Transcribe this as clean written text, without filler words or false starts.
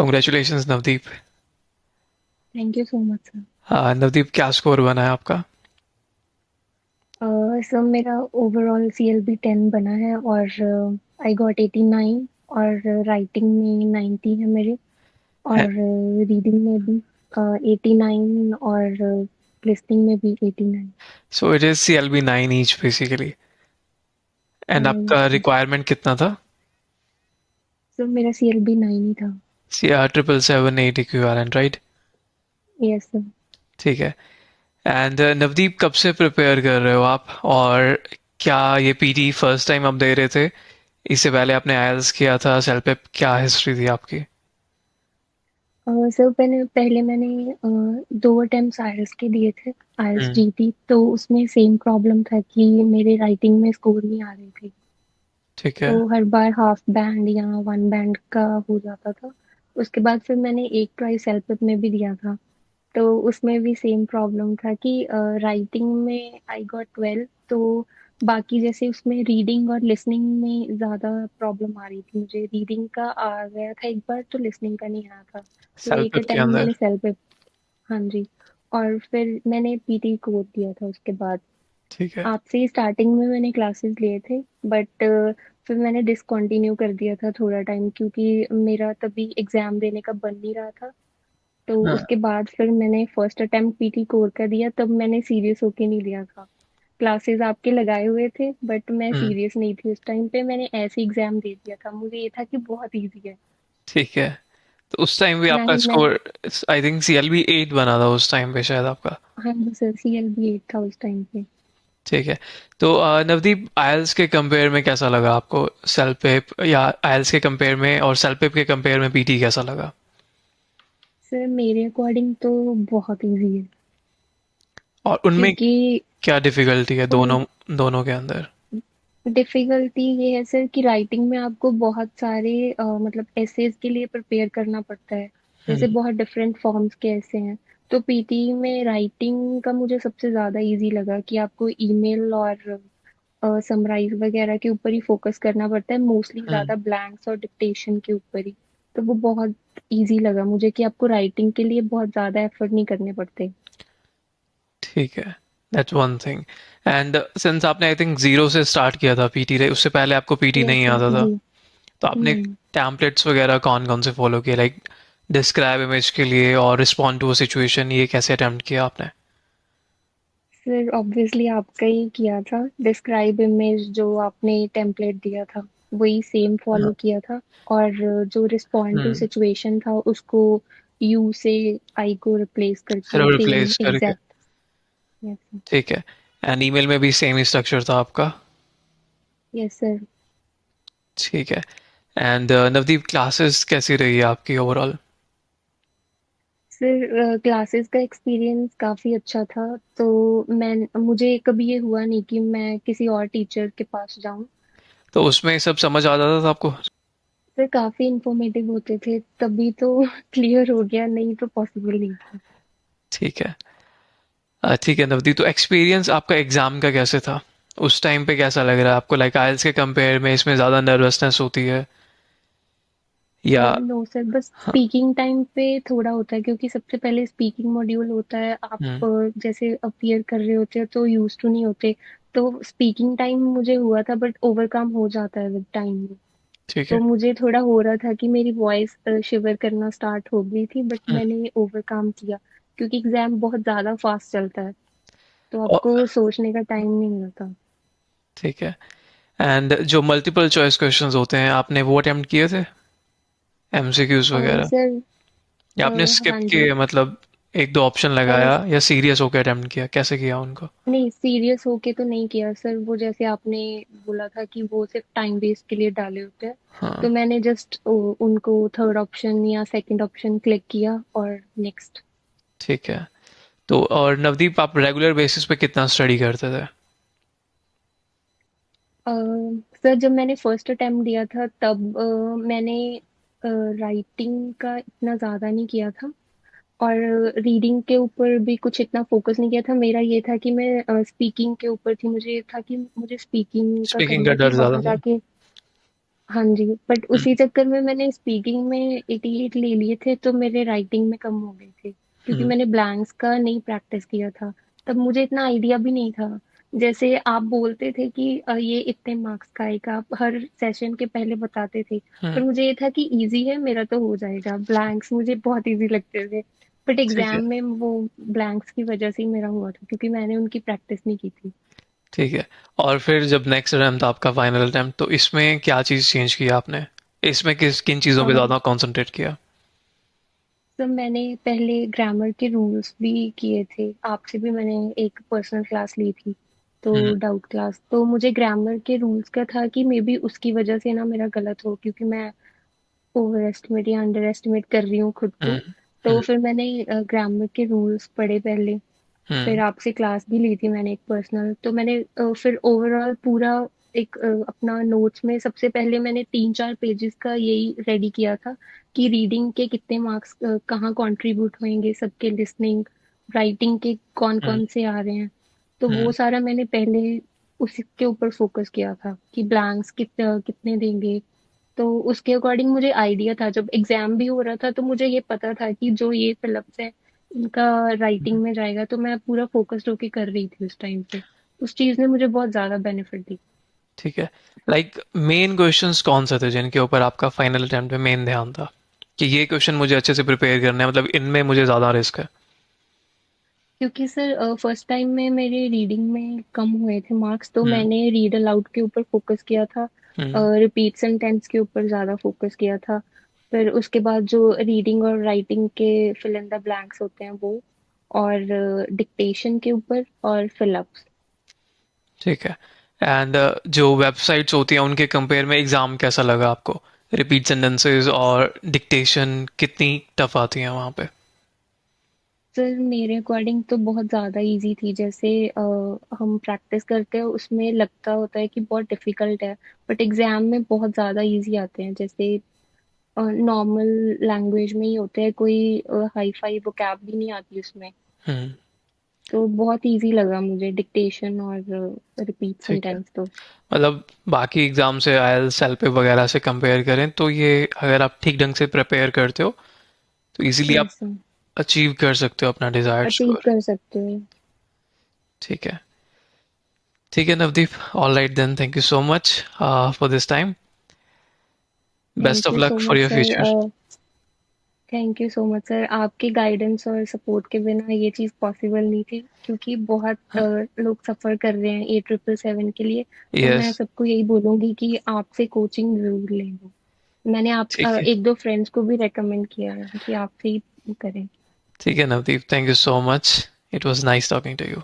Congratulations Navdeep. Thank you so much sir. हाँ नवदीप, क्या score बना है आपका? सर मेरा ओवरऑल CLB 10 बना है और आई गॉट 89। और राइटिंग में 90 है मेरे। और रीडिंग में भी 89। और लिसनिंग में भी 89। So it is CLB 9 each basically. And आपका रिक्वायरमेंट कितना था? सर मेरा CLB 9 ही था। CR 777 8 equivalent, right? Yes sir. ठीक है। एंड नवदीप, कब से प्रिपेयर कर रहे हो आप? और क्या ये पीटी फर्स्ट टाइम आप दे रहे थे? इससे पहले आपने आईएलटीएस किया था, सेलपेप, क्या हिस्ट्री थी आपकी? सर पहले मैंने 2 अटेम्प्ट आयल्स के दिए थे। आयल्स हम्म। जीटी तो उसमें सेम प्रॉब्लम था कि मेरे राइटिंग में स्कोर नहीं आ रही थी। ठीक है। तो हर बार हाफ बैंड या 1 बैंड का हो जाता था। उसके बाद फिर मैंने एक ट्राई सेल्फिप में भी दिया था। तो उसमें भी सेम प्रॉब्लम था कि राइटिंग में आई गॉट 12। तो बाकी जैसे उसमें रीडिंग और लिसनिंग में ज़्यादा प्रॉब्लम आ रही थी। मुझे रीडिंग का आ गया था एक बार, तो लिसनिंग का नहीं आया था। तो एक सेलपेप के अटेम्प्ट अंदर। मैंने सेल्फिप। हाँ जी। और फिर मैंने पीटी कोड दिया था उसके बाद। ठीक है। आपसे ही स्टार्टिंग में मैंने क्लासेस लिए थे, बट फिर मैंने डिसकंटिन्यू कर दिया था थोड़ा टाइम, क्योंकि मेरा तभी एग्जाम देने का बन नहीं रहा था। तो हाँ। उसके बाद फिर मैंने फर्स्ट अटेम्प्ट पीटी कोर का दिया, तब मैंने सीरियस होके नहीं लिया था। क्लासेस आपके लगाए हुए थे, बट मैं हम्म। सीरियस नहीं थी उस टाइम पे। मैंने ऐसे एग्जाम दे दिया था, मुझे ये था कि बहुत इजी है। ठीक है। तो उस टाइम भी ना आपका ही मैं। स्कोर, आई थिंक CLB 8 बना था उस टाइम पे शायद आपका। हाँ जी सर, CLB 8 था उस टाइम पे। ठीक है। तो नवदीप, आइल्स के कंपेयर में कैसा लगा आपको सेलपेप, या आइल्स के कंपेयर में और सेलपेप के कंपेयर में पीटी कैसा लगा? सर मेरे अकॉर्डिंग तो बहुत इजी है। और उनमें क्योंकि क्या डिफिकल्टी है उन दोनों दोनों के अंदर? डिफिकल्टी ये है सर कि राइटिंग में आपको बहुत सारे मतलब एसेज के लिए प्रिपेयर करना पड़ता है। जैसे हम्म। बहुत डिफरेंट फॉर्म्स के ऐसे हैं। तो पीटी में राइटिंग का मुझे सबसे ज्यादा इजी लगा कि आपको ईमेल और समराइज वगैरह के ऊपर ही फोकस करना पड़ता है, मोस्टली हम्म। ज्यादा ब्लैंक्स और डिक्टेशन के ऊपर ही। तो वो बहुत इजी लगा मुझे कि आपको राइटिंग के लिए बहुत ज्यादा एफर्ट नहीं करने पड़ते। ठीक है। That's one thing. And since आपने आई थिंक जीरो से स्टार्ट किया था पीटी रे, उससे पहले आपको पीटी यस नहीं सर आता था। जी। तो आपने नहीं टैम्पलेट्स वगैरह कौन कौन से फॉलो किए, लाइक डिस्क्राइब इमेज के लिए और रिस्पॉन्ड टू अ सिचुएशन, ये कैसे अटेम्प्ट किया आपने? सर, ऑब्वियसली आपका ही किया था। डिस्क्राइब इमेज जो आपने टेम्पलेट दिया था, वही सेम हाँ। फॉलो किया था। और जो रिस्पॉन्ड टू हम्म। सिचुएशन था, उसको यू से आई को रिप्लेस करके सिर्फ सेम रिप्लेस करके। एग्जैक्ट। यस। ठीक है। एंड ईमेल में भी सेम ही स्ट्रक्चर था आपका? Yes sir. ठीक है। एंड नवदीप, क्लासेस कैसी रही आपकी ओवरऑल? सर क्लासेस का एक्सपीरियंस काफ़ी अच्छा था। तो मैं मुझे कभी ये हुआ नहीं कि मैं किसी और टीचर के पास जाऊं। तो उसमें सब समझ आ जाता था आपको? सर काफ़ी इंफॉर्मेटिव होते थे, तभी तो क्लियर हो गया, नहीं तो पॉसिबल नहीं था। ठीक है। ठीक है नवदीप, तो एक्सपीरियंस आपका एग्जाम का कैसे था? उस टाइम पे कैसा लग रहा है आपको? लाइक आइल्स के कंपेयर में इसमें ज़्यादा नर्वसनेस होती है या? नो सर, बस हाँ। स्पीकिंग टाइम पे थोड़ा होता है, क्योंकि सबसे पहले स्पीकिंग मॉड्यूल होता है। आप हम्म। जैसे अपीयर कर रहे होते हो तो यूज टू नहीं होते। तो स्पीकिंग टाइम मुझे हुआ था, बट ओवरकम हो जाता है विद टाइम में। ठीक तो है। मुझे थोड़ा हो रहा था कि मेरी वॉइस शिवर करना स्टार्ट हो गई थी, बट हम्म। मैंने ओवरकम किया। क्योंकि एग्जाम बहुत ज्यादा फास्ट चलता है, तो और आपको सोचने का टाइम नहीं मिलता। ठीक है। एंड जो मल्टीपल चॉइस क्वेश्चंस होते हैं, आपने वो अटेम्प्ट किए थे, एमसीक्यूज वगैरह? सर या आपने हाँ स्किप जी। किए, मतलब एक दो ऑप्शन लगाया, या सीरियस होकर अटेम्प्ट किया, कैसे किया उनको? नहीं, सीरियस होके तो नहीं किया सर। वो जैसे आपने बोला था कि वो सिर्फ टाइम वेस्ट के लिए डाले होते हैं, हाँ। तो मैंने जस्ट उनको थर्ड ऑप्शन या सेकंड ऑप्शन क्लिक किया और नेक्स्ट। ठीक है। तो और नवदीप, आप रेगुलर बेसिस पे कितना स्टडी करते थे? सर जब मैंने फर्स्ट अटेम्प्ट दिया था, तब मैंने राइटिंग का इतना ज़्यादा नहीं किया था। और रीडिंग के ऊपर भी कुछ इतना फोकस नहीं किया था। मेरा ये था कि मैं स्पीकिंग के ऊपर थी। मुझे ये था कि मुझे स्पीकिंग का स्पीकिंग करना का है, कि डर ज़्यादा वहां था? जाके। हाँ जी, बट हम्म। उसी चक्कर में मैंने स्पीकिंग में 88 ले लिए थे, तो मेरे राइटिंग में कम हो गए थे क्योंकि हम्म। मैंने ब्लैंक्स का नहीं प्रैक्टिस किया था। तब मुझे इतना आइडिया भी नहीं था। जैसे आप बोलते थे कि ये इतने मार्क्स का आएगा, आप हर सेशन के पहले बताते थे, हम्म। पर मुझे ये था कि इजी है, मेरा तो हो जाएगा। ब्लैंक्स मुझे बहुत इजी लगते थे, बट ठीक है। एग्जाम में वो ब्लैंक्स की वजह से ही मेरा हुआ था क्योंकि मैंने उनकी प्रैक्टिस नहीं की थी। ठीक है। और फिर जब नेक्स्ट अटेम्प्ट था आपका फाइनल अटेम्प्ट, तो इसमें क्या चीज़ चेंज की आपने? इसमें किन चीज़ों पे ज़्यादा कंसंट्रेट किया? तो मैंने पहले ग्रामर के रूल्स भी किए थे, आपसे भी मैंने एक पर्सनल क्लास ली थी, तो हम्म। Doubt class. तो मुझे ग्रामर के रूल्स का था कि मे बी उसकी वजह से ना मेरा गलत हो, क्योंकि मैं ओवर एस्टिमेट या अंडर एस्टिमेट कर रही हूँ खुद को। हम्म। तो हम्म। फिर मैंने ग्रामर के रूल्स पढ़े पहले, फिर हम्म। आपसे क्लास भी ली थी मैंने एक पर्सनल। तो मैंने फिर ओवरऑल पूरा एक अपना नोट्स में सबसे पहले मैंने 3-4 पेजेस का यही रेडी किया था कि रीडिंग के कितने मार्क्स कहाँ कंट्रीब्यूट होंगे, सबके लिसनिंग, राइटिंग के कौन हम्म। कौन से आ रहे हैं। तो वो हम्म। सारा मैंने पहले उसी के ऊपर फोकस किया था कि ब्लैंक्स कितने कितने देंगे। तो उसके अकॉर्डिंग मुझे आइडिया था, जब एग्जाम भी हो रहा था तो मुझे ये पता था कि जो ये फिलअप्स है इनका राइटिंग में जाएगा। तो मैं पूरा फोकस्ड होके कर रही थी उस टाइम पे। उस चीज ने मुझे बहुत ज्यादा बेनिफिट दी। ठीक है। लाइक मेन क्वेश्चंस कौन से थे जिनके ऊपर आपका फाइनल अटेम्प्ट में मेन ध्यान था कि ये क्वेश्चन मुझे अच्छे से प्रिपेयर करना है, मतलब इनमें मुझे ज़्यादा रिस्क है? क्योंकि सर फर्स्ट टाइम में मेरे रीडिंग में कम हुए थे मार्क्स, तो हम्म। मैंने रीड अलाउड के ऊपर फोकस किया था, हम्म। रिपीट सेंटेंस के ऊपर ज्यादा फोकस किया था। फिर उसके बाद जो रीडिंग और राइटिंग के फिल इन द ब्लैंक्स होते हैं वो, और डिक्टेशन के ऊपर और फिलअप्स। ठीक है। एंड जो वेबसाइट्स होती हैं उनके कंपेयर में एग्ज़ाम कैसा लगा आपको? रिपीट सेंटेंसेस और डिक्टेशन कितनी टफ आती हैं वहाँ पे? सर मेरे अकॉर्डिंग तो बहुत ज़्यादा इजी थी। जैसे हम प्रैक्टिस करते हैं उसमें लगता होता है कि बहुत डिफिकल्ट है, बट एग्जाम में बहुत ज़्यादा इजी आते हैं। जैसे नॉर्मल लैंग्वेज में ही होते हैं, कोई हाई फाई वोकैब भी नहीं आती उसमें। हम्म। तो बहुत इजी लगा मुझे डिक्टेशन और रिपीट ठीक है। सेंटेंस तो। मतलब बाकी एग्ज़ाम से आईएलटीएस एलपीए वगैरह से कंपेयर करें तो ये, अगर आप ठीक ढंग से प्रिपेयर करते हो तो इजीली आप यस, अचीव कर सकते हो अपना डिजायर्ड अचीव स्कोर। कर सकते हो। ठीक है। ठीक है Navdeep, all right then, thank you so much for this time. Best thank of you luck so for much your sir. Future. Thank you so much sir, आपके गाइडेंस और सपोर्ट के बिना ये चीज़ पॉसिबल नहीं थी, क्योंकि बहुत लोग सफ़र कर रहे हैं 8777 के लिए। तो मैं यस। सबको यही बोलूंगी कि आपसे कोचिंग जरूर लें वो। मैंने आप ठीक है। एक दो फ्रेंड्स को भी रेकमेंड किया है कि आपसे ही करें। ठीक है Navdeep, thank you so much. It was nice talking to you.